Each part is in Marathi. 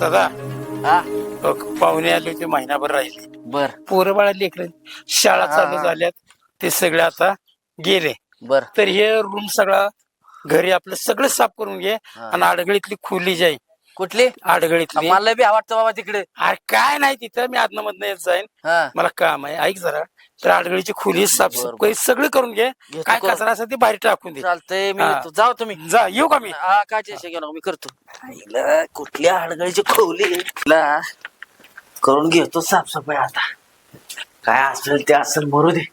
सदा हा पाहुणे आले होते, महिनाभर राहिले. बर पोरं बाळा लेकर शाळा हा, चालू हा. झाल्यात, ते सगळे आता गेले. बर तर हे रूम सगळा घरी आपलं सगळं साफ करून घे. हा. आणि आडगळीतली खोली जाई, कुठली आडगळीतली. मला बी आवडतं बाबा तिकडे. अरे काय नाही तिथं, मी आदन मधन येत जाईन, हा मला काम आहे. ऐक जरा, तर आडगळीची खोली बर, साफसफाई सगळं करून घे. घेतो काय करून. कचरा असेल ते बाहेर टाकून दे. चालतंय मी हा. येतो. जाऊ तुम्ही. जा, येऊ का मी? हा काय टेन्शन घेऊ नका, मी करतो. आईला कुठल्या अडगळीची खोली ला करून घेतो साफसफाई. आता काय असेल ते असेल, मरू दे.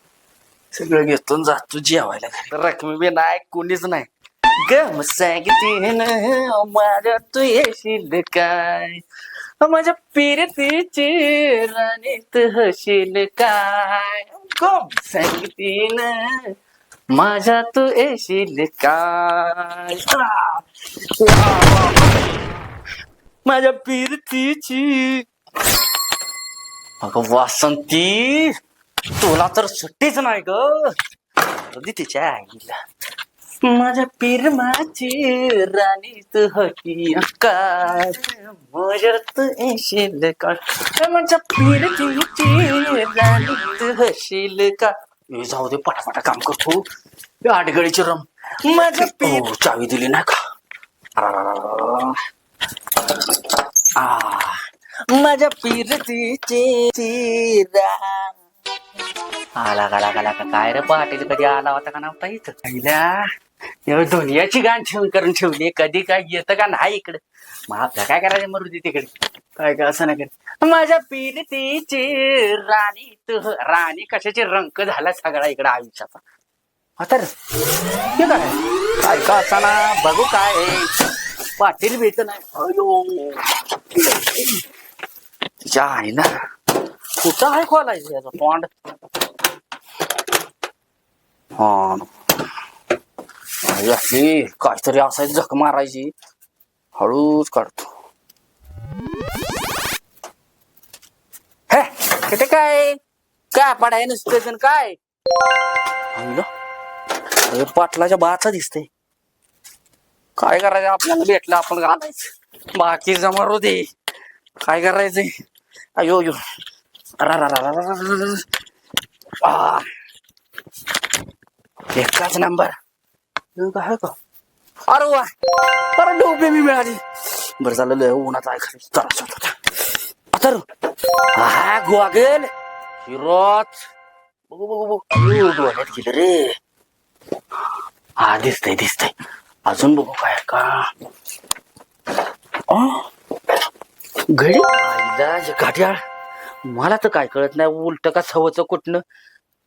सगळं घेतो आणि जातो जेवायला. रकमी बी नाही, कोणीच नाही. गम सांगते ना माझ्या तू येशील काय, माझ्या पिरतीची राणीत हशील काय. गम सांगते ना माझ्या तू येशील काय, माझ्या पिरतीची. अगं वासंती, तुला तर सुट्टीच नाही ग. तिच्या आईला माझ्या पिरमाची राणीत हकी काय, माझ्यात येशील काय, माझ्या पिरतीची राणीत हशील का. जाऊ दे, पटापटा काम करतो. आडगळीची रम माझ्या चावी दिली नाही का. माझ्या पिरतीची आला गाला गाला का. काय रे पाटील, कधी आला होता का नव्हता इथं. पहिल्या दुनियाची गाण ठेवून करून ठेवली, कधी काय येतं का नाही इकडे. मग आपल्या काय करायचं, मरुदी तिकडे. काय काय असं नाही करत. माझ्या पिरतीची राणी, राणी कशाची रंक झाला सगळा इकडे आयुष्याचा. आता हे काय काय का असाना, बघू काय पाटील भेट नाही. अयो तिच्या आहे ना, कुठं आहे खोलायचं याचं तोंड. हा अशी काहीतरी असायची, झक मारायची. हळूच काढतो. हे तिथे काय काय पडाय नुसतं काय. अरे पाटलाच्या बाचा दिसते. काय करायचं, आपल्याला भेटलं आपण घालायचं, बाकी जमार होते. काय करायचंय. अयो यो एकाच नंबर आहे का. अरे वा, तर डोबे मी मिळाली. बरं झालं, लय उन्हात आहे त्रास होत होता. आता हा गोगल हिरोच बघू बघू बघू डोळ्यात गेलं रे. हा दिसतंय दिसतंय, अजून बघू काय का. घडी घाट्याळ, मला तर काय कळत नाही, उलट का सवच कुठनं.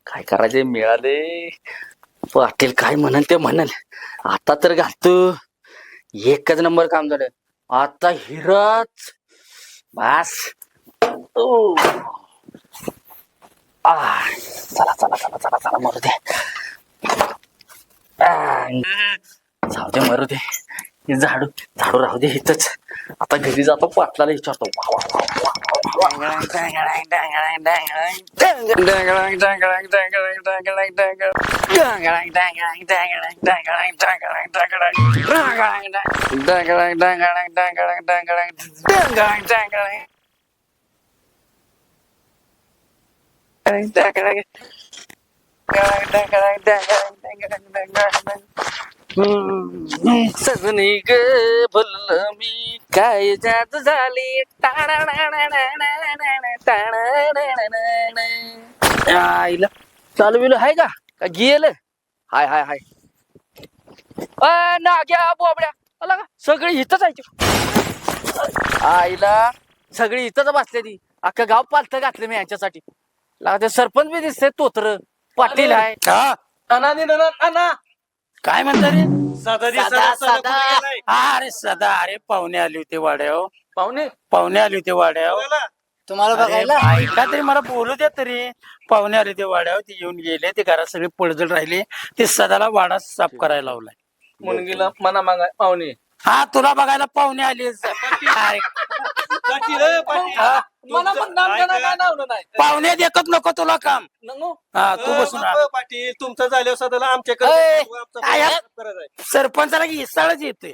काय करायचे, मिळाले. पाटील काय म्हणन ते म्हणन. आता तर घालतो, एकच नंबर काम झालं. आता हिरच बस. चला चला चला चला चला, मरू दे. जाऊ दे, मरू दे. झाडू झाडू राहू दे इथंच. आता घरी जातो, पाटलाला विचारतो. सजनी ग बोललं मी, काय जादू झाली. आईला चालू बिलू आहे का गेलं. हाय हाय हाय. नाग्या बोबड्या आला का. सगळी इथंच आहे. आईला सगळी इथंच बसले. ती अख्खं गाव पालथं घातलं मी यांच्यासाठी. लागते सरपंच बी दिसते, तोत्र पाटील आहे. काय म्हणता रे. सदा अरे सदा, अरे पाहुणे आले होते वाड्यावर. पाहुणे आले होते वाड्यावर तुम्हाला बघायला. ऐका तरी, मला बोलू द्या तरी. पाहुणे आले ते वाड्यावर, ते येऊन गेले. ते घरात सगळे पडझड राहिले. ते सदाला वाडा साफ करायला लावलाय. मुलगीला मना मागा पाहुणे. हा, तुला बघायला पाहुणे आले. पाहुणे देखत नको तुला काम. हा, तू बसून राहा. पाटील तुमचं झालं सदाला आमच्याकडे सरपंचाला की हिस्साळच येतोय.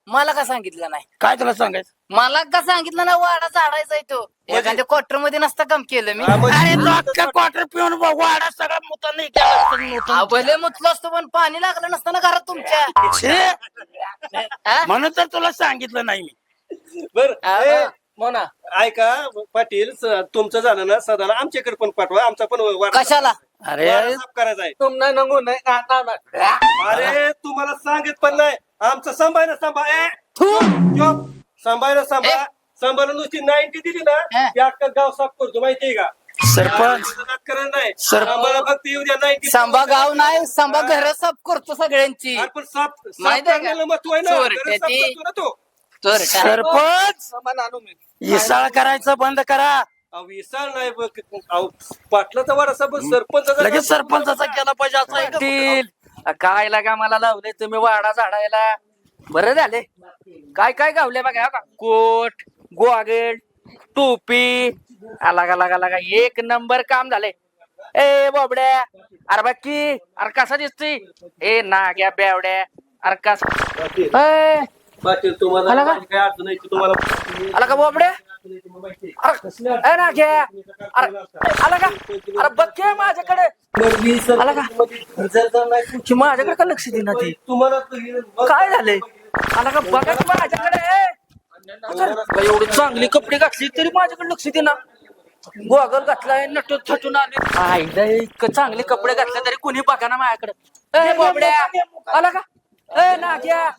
मला का सांगितलं नाही काय तुला सांगायचं मला का सांगितलं ना वाडा झाडायचा आहे तो एखाद्या क्वार्टर मध्ये नसता काम केलं मी अरे तो अख्खा क्वार्टर पिऊन वाडा सगळा मुता नाही केला भले मुतलो असतो पण पाणी लागलं नसतं ना घरात तुमच्या हा? म्हणून तर तुला सांगितलं नाही मी बर हा. म्हणा ऐका पाटील तुमचं झालं ना सदाला आमच्याकडे पण पाठवा आमचा पण वाडा कशाला अरे साफ करायचा आहे तुमना नंगू नाही अरे तुम्हाला सांगित पण नाही आमचं सांभाळ सांभाळ नुसती 90 दिली ना हा. की अख्खा गाव साफ करतो माहितीये का सरपंच राजकारण नाही सरपंच. सांभाळा फक्त येऊ द्या 90 सांबा गाव नाही सांबा घर साफ करतो सगळ्यांची अरे पण साफ माहिती आहे का? करण्याला महत्व आहे ना चोरट्याची. घरं साफ करतो ना तो तर सरपंच सामान आणू मी इसळ करायचं बंद करा अहो, विसर नाही बघ. अहो, पाटलाचा वाडा सरपंच लगेच सरपंचाचा केला पाहिजे असं आहे का? पाटील काय लागा मला लावले तुम्ही वाडा झाडायला बरं झाले काय काय गावले बघा का कोट गोगल टोपी लागा लागा लागा एक नंबर काम झाले ए बाबड्या अरे बाकी अरे कसा दिसतोय ए नाग्या बेवड्या अरे कसा ए, पाटील तुम्हाला आला का? माझी काय अडचण नाही की तुम्हाला आला का बाबड्या अरे ए नाग्या अरे आला का अरे बघ की माझ्याकडे आला का की माझ्याकडे का लक्ष देणार ती तुम्हाला काय झालंय आला का बघा की माझ्याकडे अरे, एवढी चांगली कपडे घातली तरी माझ्याकडे लक्ष देणार गोगल घातलाय नटून थटून आले आईला इतकं चांगले कपडे घातले तरी कोणी बघा ना माझ्याकडे ए बाबड्या आला का ए नाग्या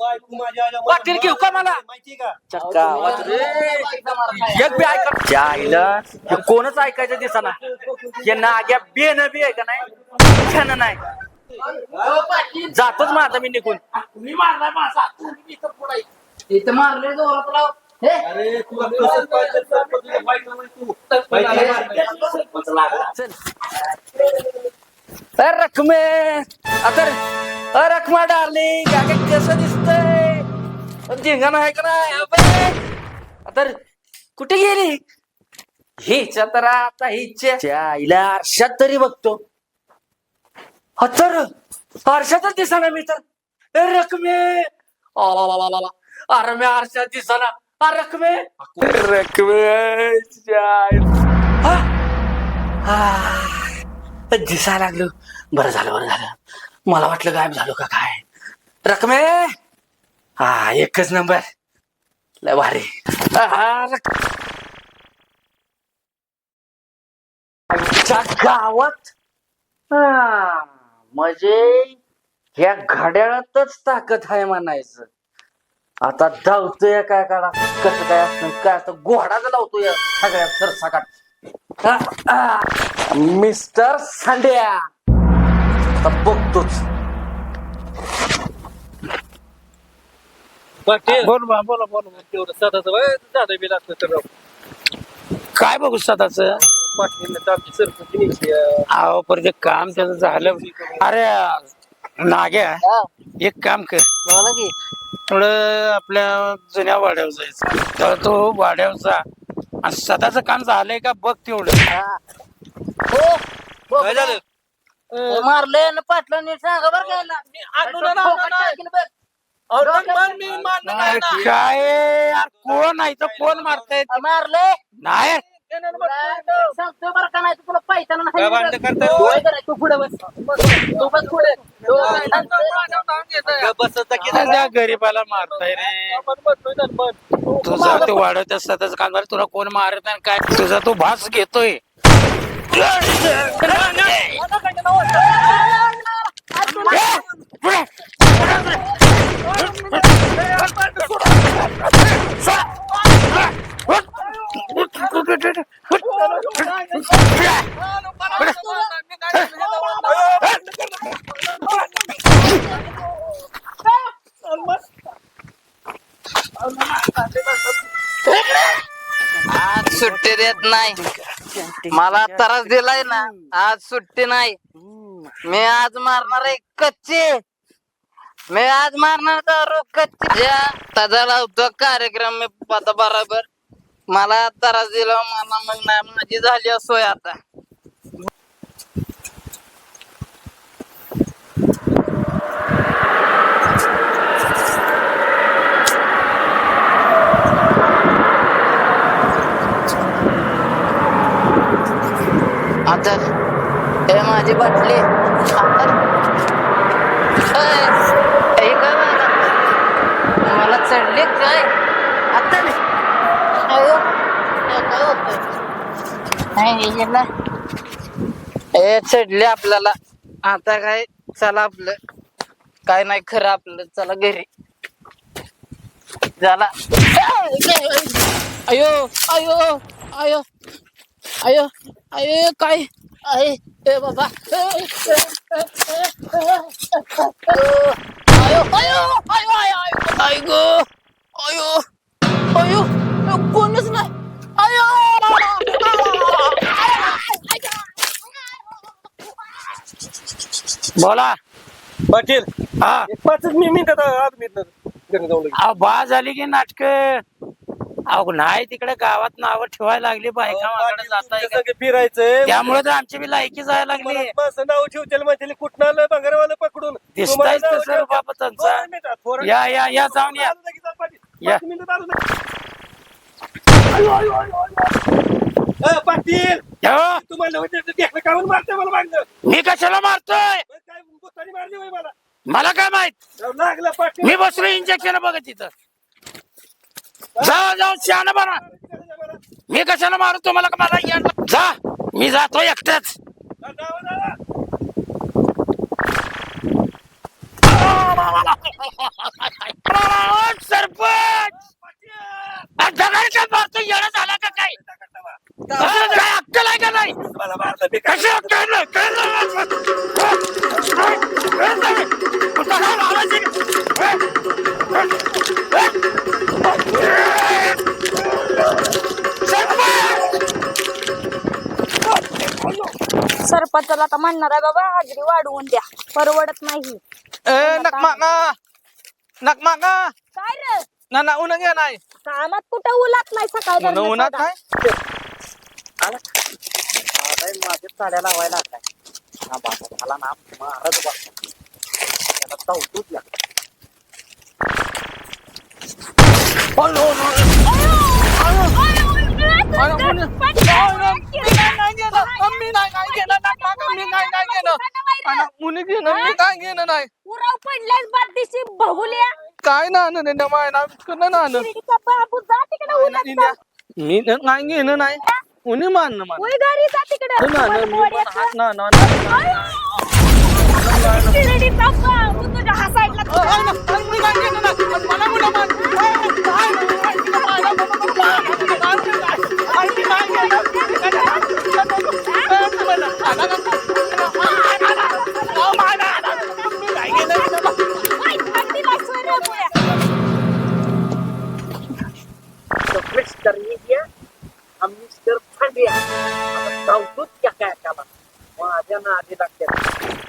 पाटील घेऊ का मला माहिती का गावात रे एक बी ऐका त्या आईला हे कोणच ऐकायचं दिसना हे नाग्या बेन बी आहे का नाही छान नाही जातोच माझा मी निघून इथं मारले जोरात लाव. हे अरे तुला कसं पाहिजे सरपंच व्हायचं नाही तू माहिती आहे? चल रखमे आता रखमा डार्लिंग कसं दिसतंय धिंगाणा आहे का नाही आता कुठे गेली हिच्या तर आता हिच्या आईला आरशात तरी बघतो हा तर आरशातच दिसाना मी तर रकमे अरे मी आरशात दिसाना रकमे दिसायला लागलो बरं झालं मला वाटलं गायब झालो का काय रकमे हा एकच नंबर लय भारी आमच्या गावात म्हणजे ह्या घड्याळातच ताकद आहे म्हणायचं आता धावतोय काय काढा कसं काय असतं काय असतं घोडाच लावतोय सगळ्या सरसकाट मिस्टर सांड्या आता बघतोच पाटील बोल बा, बोला बोला तेवढं सदाचं दादा बिल असलं तर काय बघू स्वतःच पाटील आमची सरपंच अहो परत एक काम त्याचं झालं अरे नाग्या एक काम कर बोला की थोडं आपल्या जुन्या वाड्यावर जायचं तर तो वाड्यावर जा आणि सदाचं काम झालंय का बघ तेवढं हो काय झालं? मारले ना पाटला नीट सांगा बरं काय काय यार, कोण आहे तर कोण मारताय मारले नाही सांगतोय बरं का नाही तुला पैशाला काय भांडण करताय? नाही तू पुढे बस तू बस पुढे त्या गरीबाला मारताय रे तुझा तो वाढवत्या स्वतःच काम झालं तुला कोण मारत नाही काय तुझा तो भास घेतोय आज सुट्टी देत नाही मला त्रास दिलाय ना आज सुट्टी नाही मी आज मारणार आहे कच्चे मी आज मारणार दारू कच्चे ज्या ताजा लावतो कार्यक्रम मी आता बरोबर मला त्रास दिला मला मग नाही माझी झाली सोय आता चल हे माझी बाटली आता काय मला चढले काय आता नाही अयो, काय होत चढले आपल्याला आता काय चला आपलं काय नाही खरं आपलं चला घरी झाला अयो अयो अयो अयो अयो काय आहे ए बाबा अयो अयो अयो अयो आई गो अयो अयो कोणच नाही अयो बोला पाटील हा 5 मिनिटात आज मी घरी जाऊन लगेच. अहो बा झाली की नाटक अहो नाही तिकडे गावात नावं ठेवायला लागली बायका माकडे जाता तुमच्या संगे फिरायचंय त्यामुळे तर आमची बी लायकी जायला लागली माणसं नाव ठेवतील म्हणतील कुठं आलं भंगारवालं पकडून दिसताय तसं बाबा त्यांचा या या या जाऊन या या. पाटील हो, तुम्हाला देखणं काढून मारते मला मागणं मी कशाला मारतोय काय बुतानी मारली होय मला मला काय माहित लागलं पाटील मी बसलो इंजेक्शन बघत तिथं जा जाऊन शहाणा बना मी कशाला मारू तुम्हाला का मला यायला जा मी जातो एकटाच सरपंच दगडच्या मारतो येणं झाला का काय काय अक्कल आहे का नाही मला मारलं कशी अक्कल नाही? कुठं काय मारायची? सरपंचाला आता म्हणणार आहे बाबा हाजरी वाढवून द्या परवडत नाही नकमागा काय रे ना ना उन्हा घ्या नाही कामात कुठं उलात नाही सकाळ उन्हात नाही माझ्या साड्या लावायला लागलाय मला ना मारत बघ त्याला चौथूच लागत उराव पडल्यास बारतीशी बघूल्या काय ना बाबू जा तिकडे उलात जा. मी नाही घेणं नाही उन्ही मानणं मला होय घरी जा तिकडे शिर्डीचा बाबू तुझ्या हा साईडला मिस्टर इंडिया मिस्टर फांडिया चौथूच क्या काय त्याला माझ्या नादी लागते